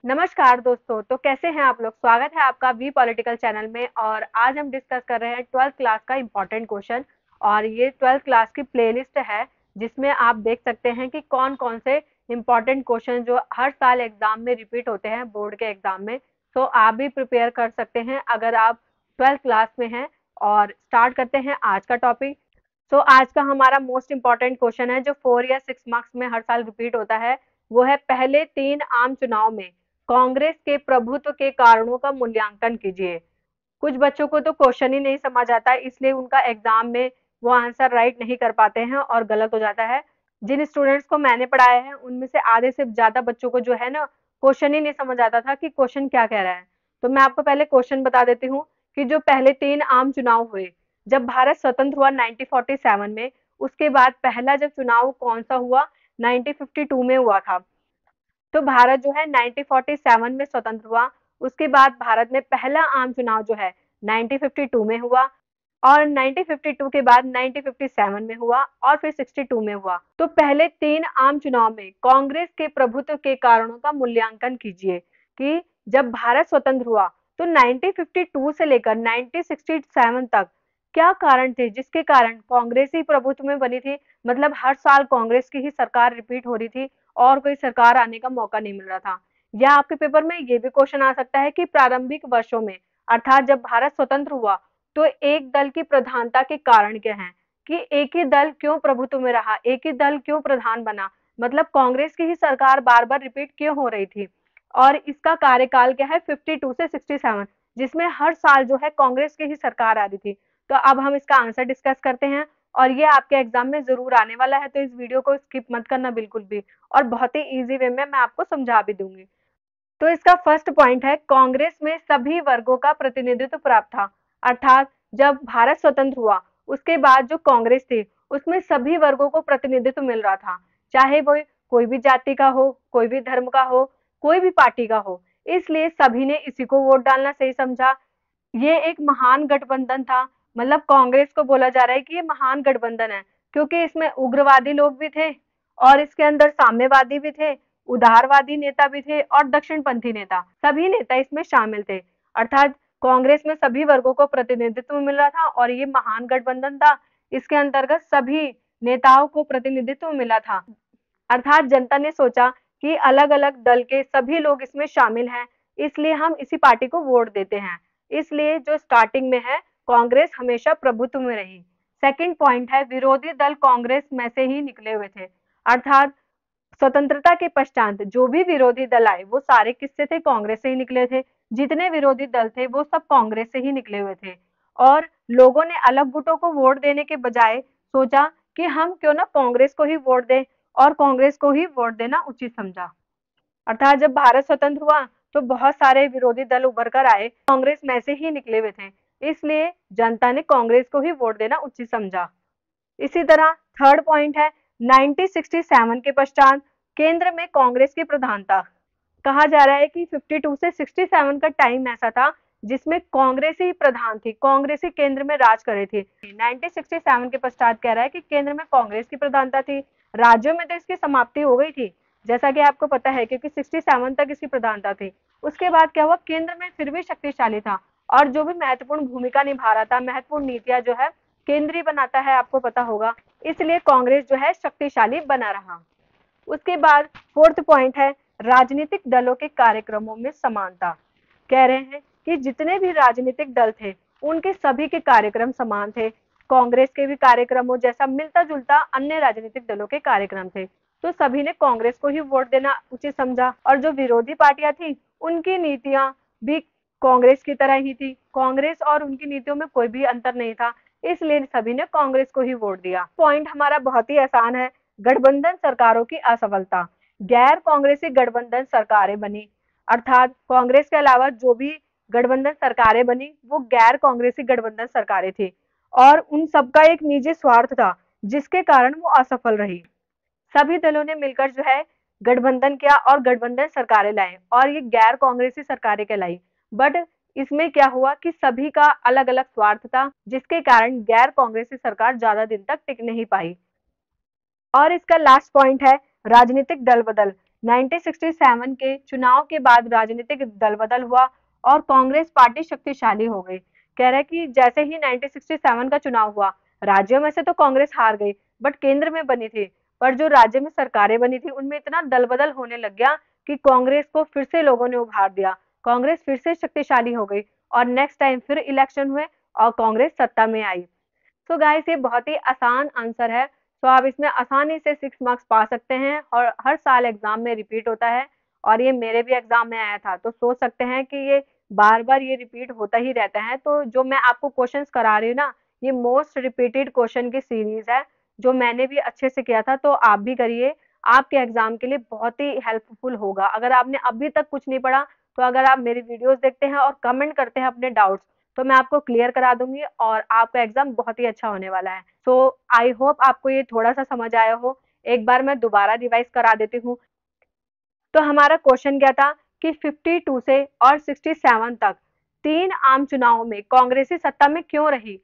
नमस्कार दोस्तों। तो कैसे हैं आप लोग। स्वागत है आपका वी पॉलिटिकल चैनल में। और आज हम डिस्कस कर रहे हैं 12th क्लास का इम्पोर्टेंट क्वेश्चन। और ये 12th क्लास की प्लेलिस्ट है जिसमें आप देख सकते हैं कि कौन कौन से इम्पोर्टेंट क्वेश्चन जो हर साल एग्जाम में रिपीट होते हैं बोर्ड के एग्जाम में। तो आप भी प्रिपेयर कर सकते हैं अगर आप 12th क्लास में हैं। और स्टार्ट करते हैं आज का टॉपिक। सो आज का हमारा मोस्ट इम्पॉर्टेंट क्वेश्चन है जो 4 या 6 मार्क्स में हर साल रिपीट होता है। वो है पहले 3 आम चुनाव में कांग्रेस के प्रभुत्व के कारणों का मूल्यांकन कीजिए। कुछ बच्चों को तो क्वेश्चन ही नहीं समझ आता इसलिए उनका एग्जाम में वो आंसर राइट नहीं कर पाते हैं और गलत हो जाता है। जिन स्टूडेंट्स को मैंने पढ़ाया है उनमें से आधे से ज्यादा बच्चों को जो है ना क्वेश्चन ही नहीं समझ आता था कि क्वेश्चन क्या कह रहा है। तो मैं आपको पहले क्वेश्चन बता देती हूँ कि जो पहले 3 आम चुनाव हुए जब भारत स्वतंत्र हुआ 1947 में, उसके बाद पहला जब चुनाव कौन सा हुआ 1952 में हुआ था। तो भारत जो है 1947 में स्वतंत्र हुआ। उसके बाद भारत में पहला आम चुनाव जो है 1952 में हुआ। और 1952 के बाद 1957 में हुआ और फिर 62 में हुआ। तो पहले 3 आम चुनाव में कांग्रेस के प्रभुत्व के कारणों का मूल्यांकन कीजिए कि जब भारत स्वतंत्र हुआ तो 1952 से लेकर 1967 तक क्या कारण थे जिसके कारण कांग्रेस ही प्रभुत्व में बनी थी। मतलब हर साल कांग्रेस की ही सरकार रिपीट हो रही थी और कोई सरकार आने का मौका नहीं मिल रहा था। या आपके पेपर में ये भी क्वेश्चन आ सकता है कि प्रारंभिक वर्षों में अर्थात जब भारत स्वतंत्र हुआ तो एक दल की प्रधानता के कारण क्या है कि एक ही दल क्यों प्रभुत्व में रहा, एक ही दल क्यों प्रधान बना। मतलब कांग्रेस की ही सरकार बार बार रिपीट क्यों हो रही थी। और इसका कार्यकाल क्या है 52 से 67, जिसमें हर साल जो है कांग्रेस की ही सरकार आ रही थी। तो अब हम इसका आंसर डिस्कस करते हैं और ये आपके एग्जाम में जरूर आने वाला है, तो इस वीडियो को स्किप मत करना बिल्कुल भी। और बहुत ही इजी वे में मैं आपको समझा भी दूंगी। तो इसका फर्स्ट पॉइंट है कांग्रेस में सभी वर्गों का प्रतिनिधित्व प्राप्त था। अर्थात जब भारत स्वतंत्र हुआ उसके बाद जो कांग्रेस थी उसमें सभी वर्गों को प्रतिनिधित्व मिल रहा था, चाहे वो कोई भी जाति का हो, कोई भी धर्म का हो, कोई भी पार्टी का हो। इसलिए सभी ने इसी को वोट डालना सही समझा। ये एक महान गठबंधन था। मतलब कांग्रेस को बोला जा रहा है कि ये महान गठबंधन है क्योंकि इसमें उग्रवादी लोग भी थे और इसके अंदर साम्यवादी भी थे, उदारवादी नेता भी थे और दक्षिणपंथी नेता, सभी नेता इसमें शामिल थे। अर्थात कांग्रेस में सभी वर्गों को प्रतिनिधित्व मिल रहा था और ये महान गठबंधन था। इसके अंतर्गत सभी नेताओं को प्रतिनिधित्व मिला था। अर्थात जनता ने सोचा कि अलग अलग दल के सभी लोग इसमें शामिल हैं, इसलिए हम इसी पार्टी को वोट देते हैं। इसलिए जो स्टार्टिंग में है कांग्रेस हमेशा प्रभुत्व में रही। सेकंड पॉइंट है विरोधी दल कांग्रेस में से ही निकले हुए थे। अर्थात स्वतंत्रता के पश्चात जो भी विरोधी दल आए वो सारे किससे थे, कांग्रेस से ही निकले थे। जितने विरोधी दल थे वो सब कांग्रेस से ही निकले हुए थे। और लोगों ने अलग गुटों को वोट देने के बजाय सोचा कि हम क्यों ना कांग्रेस को ही वोट दें और कांग्रेस को ही वोट देना उचित समझा। अर्थात जब भारत स्वतंत्र हुआ तो बहुत सारे विरोधी दल उभर कर आए, कांग्रेस में से ही निकले हुए थे, इसलिए जनता ने कांग्रेस को ही वोट देना उचित समझा। इसी तरह थर्ड पॉइंट है 1967 के पश्चात केंद्र में कांग्रेस की प्रधानता। कहा जा रहा है कि 52 से 67 का टाइम ऐसा था जिसमें कांग्रेस ही प्रधान थी, कांग्रेस ही केंद्र में राज कर रही थी। 1967 के पश्चात कह रहा है कि केंद्र में कांग्रेस की प्रधानता थी। राज्यों में तो इसकी समाप्ति हो गई थी जैसा कि आपको पता है, क्योंकि 67 तक इसकी प्रधानता थी। उसके बाद क्या हुआ, केंद्र में फिर भी शक्तिशाली था और जो भी महत्वपूर्ण भूमिका निभा रहा था, महत्वपूर्ण नीतियां जो है केंद्रीय बनाता है, आपको पता होगा, इसलिए कांग्रेस जो है शक्तिशाली बना रहा। उसके बाद फोर्थ पॉइंट है राजनीतिक दलों के कार्यक्रमों में समानता। कह रहे हैं कि जितने भी राजनीतिक दल थे उनके सभी के कार्यक्रम समान थे। कांग्रेस के भी कार्यक्रमों जैसा मिलता जुलता अन्य राजनीतिक दलों के कार्यक्रम थे, तो सभी ने कांग्रेस को ही वोट देना उचित समझा। और जो विरोधी पार्टियां थी उनकी नीतियां भी कांग्रेस की तरह ही थी, कांग्रेस और उनकी नीतियों में कोई भी अंतर नहीं था, इसलिए सभी ने कांग्रेस को ही वोट दिया। पॉइंट हमारा बहुत ही आसान है, गठबंधन सरकारों की असफलता। गैर कांग्रेसी गठबंधन सरकारें बनी। अर्थात कांग्रेस के अलावा जो भी गठबंधन सरकारें बनी वो गैर कांग्रेसी गठबंधन सरकारें थी और उन सबका एक निजी स्वार्थ था जिसके कारण वो असफल रही। सभी दलों ने मिलकर जो है गठबंधन किया और गठबंधन सरकारें लाए और ये गैर कांग्रेसी सरकारें कहलाई। बट इसमें क्या हुआ कि सभी का अलग अलग स्वार्थ था जिसके कारण गैर कांग्रेसी सरकार ज्यादा दिन तक टिक नहीं पाई। और इसका लास्ट पॉइंट है राजनीतिक दल बदल। 1967 के चुनाव के बाद राजनीतिक दल बदल हुआ और कांग्रेस पार्टी शक्तिशाली हो गई। कह रहे हैं कि जैसे ही 1967 का चुनाव हुआ, राज्यों में से तो कांग्रेस हार गई, बट केंद्र में बनी थी, पर जो राज्य में सरकारें बनी थी उनमें इतना दल बदल होने लग गया कि कांग्रेस को फिर से लोगों ने उभार दिया। कांग्रेस फिर से शक्तिशाली हो गई और नेक्स्ट टाइम फिर इलेक्शन हुए और कांग्रेस सत्ता में आई। सो गाइस, ये बहुत ही आसान आंसर है। तो आप इसमें आसानी से 6 मार्क्स पा सकते हैं और हर साल एग्जाम में रिपीट होता है और ये मेरे भी एग्जाम में आया था, तो सोच सकते हैं कि ये बार बार ये रिपीट होता ही रहता है। तो जो मैं आपको क्वेश्चंस करा रही हूँ ना, ये मोस्ट रिपीटेड क्वेश्चन की सीरीज है, जो मैंने भी अच्छे से किया था, तो आप भी करिए। आपके एग्जाम के लिए बहुत ही हेल्पफुल होगा। अगर आपने अभी तक कुछ नहीं पढ़ा, तो अगर आप मेरी वीडियोस देखते हैं और कमेंट करते हैं अपने डाउट्स, तो मैं आपको क्लियर करा दूंगी और आपका एग्जाम बहुत ही अच्छा होने वाला है। सो आई होप आपको ये थोड़ा सा समझ आया हो। एक बार मैं दोबारा रिवाइज करा देती हूँ। तो हमारा क्वेश्चन क्या था कि 52 से और 67 तक 3 आम चुनावों में कांग्रेस ही सत्ता में क्यों रही।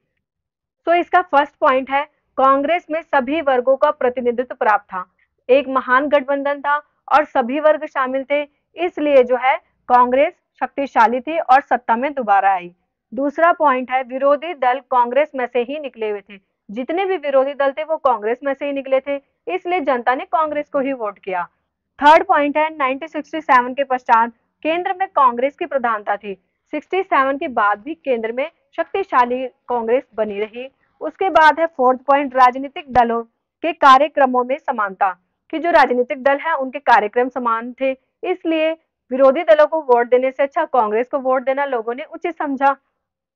तो इसका फर्स्ट पॉइंट है, कांग्रेस में सभी वर्गों का प्रतिनिधित्व प्राप्त था, एक महान गठबंधन था और सभी वर्ग शामिल थे, इसलिए जो है कांग्रेस शक्तिशाली थी और सत्ता में दोबारा आई। दूसरा पॉइंट है, विरोधी दल कांग्रेस में से ही निकले हुए थे, जितने भी विरोधी दल थे वो कांग्रेस में से ही निकले थे, इसलिए जनता ने कांग्रेस को ही वोट किया। थर्ड पॉइंट है, 1967 के पश्चात केंद्र में कांग्रेस की प्रधानता थी, 67 के बाद भी केंद्र में शक्तिशाली कांग्रेस बनी रही। उसके बाद है फोर्थ पॉइंट, राजनीतिक दलों के कार्यक्रमों में समानता, कि जो राजनीतिक दल है उनके कार्यक्रम समान थे, इसलिए विरोधी दलों को वोट देने से अच्छा कांग्रेस को वोट देना लोगों ने उचित समझा।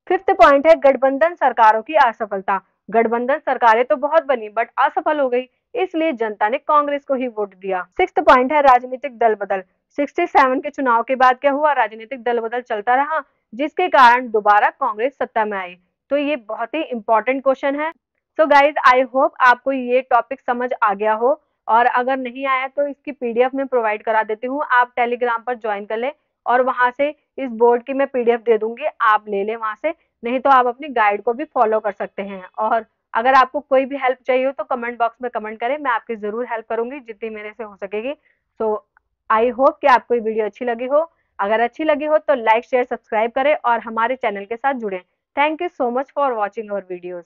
फिफ्थ पॉइंट है, गठबंधन सरकारों की असफलता, गठबंधन सरकारें तो बहुत बनी बट असफल हो गई, इसलिए जनता ने कांग्रेस को ही वोट दिया। सिक्स्थ पॉइंट है, राजनीतिक दल बदल, 67 के चुनाव के बाद क्या हुआ, राजनीतिक दल बदल चलता रहा, जिसके कारण दोबारा कांग्रेस सत्ता में आई। तो ये बहुत ही इंपॉर्टेंट क्वेश्चन है। सो गाइज, आई होप आपको ये टॉपिक समझ आ गया हो, और अगर नहीं आया तो इसकी पीडीएफ में प्रोवाइड करा देती हूँ, आप टेलीग्राम पर ज्वाइन कर ले और वहां से इस बोर्ड की मैं पीडीएफ दे दूंगी, आप ले लें वहां से। नहीं तो आप अपनी गाइड को भी फॉलो कर सकते हैं। और अगर आपको कोई भी हेल्प चाहिए हो तो कमेंट बॉक्स में कमेंट करें, मैं आपकी जरूर हेल्प करूंगी जितनी मेरे से हो सकेगी। सो आई होप कि आपको ये वीडियो अच्छी लगी हो। अगर अच्छी लगी हो तो लाइक शेयर सब्सक्राइब करें और हमारे चैनल के साथ जुड़ें। Thank you so much for watching our videos.